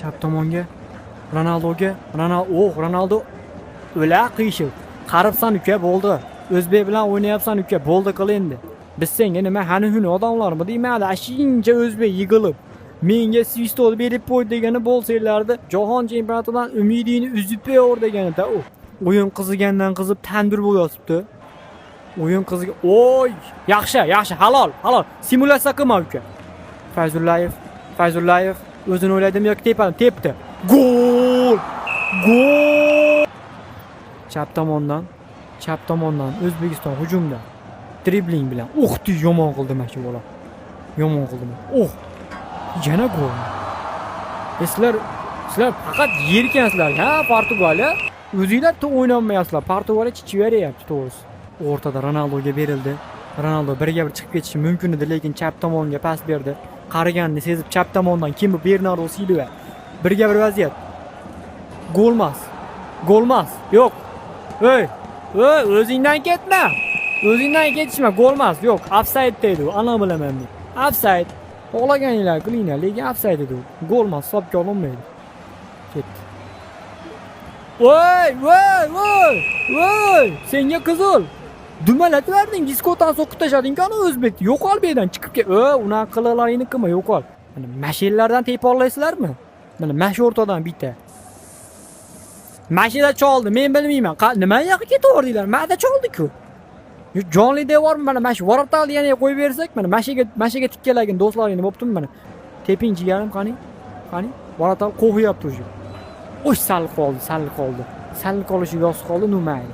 Chap tomonga. Ronaldoga. Ronaldo. O'la qiyshiq. Qaribsan uka, bo'ldi. O'zbek bilan o'ynayapsan uka, bo'ldi qil endi. Biz senga nima huni odamlarmi deyman, ashincha o'zbek yig'ilib. Menga svistol berib qo'y degani bo'lsanglardi, jahon chempionatidan umidingni uzib qo'yor deganida u. O'yin qizigandan qizib tandir bo'lyapti. O'yin qiziga. Oy, yaxshi, halol. Simulyatsiya qilma uka. Fayzullayev o'zini o'yladimi yoki tepdi. Gol! Chap tomondan O'zbekiston hujumda dribling bilan yomon qildi mana shu bola. Yomon qildi. Yana gol. Sizlar faqat yerkansizlar, ha, Portugaliya. O'zingizlar to'p o'ynolmayapsizlar. Portugaliya chichiveryapti to'g'risi. O'rtada Ronaldoga berildi. Ronaldo birga bir chiqib ketishi mumkin edi, lekin chap tomonga pas berdi. Qariganini sezib chap tomondan kim bu? Bernardo Silva. Birga bir vaziyat. Golmas. Yo'q. Ey, o'zingdan ketma. O'zingdan ketishma, golmas. Yo'q, offside deydi u. Ana bilaman men. Offside. O'g'laganinglar qilinglar, lekin offside dedi u. Golmas, hisobga olinmaydi. Ketdi. Voy! Senga qizil. Dumalatib berding, diskodan so'qib tashlading-ku ana o'zbekni. Yo'qol bu yerdan chiqib ket. Unaqa qilallaringni qilma, yo'qol. Mana mashinlardan tepib olaysizlarmi? Mana mash o'rtadan bitta. Mashina choldi, men bilmayman. Nima yoqqa ketaverdinglar? Ma'da choldi-ku. Jonli devormi mana mash vorotalni yana qo'yib bersak, mana mashiga tikkalagin do'stlaringni bo'ptimi mana. Teping jigarim qani? Vorotal qo'yapti o'sha. Sal qoldi. Sal qolishi yoz qoldi, nima edi.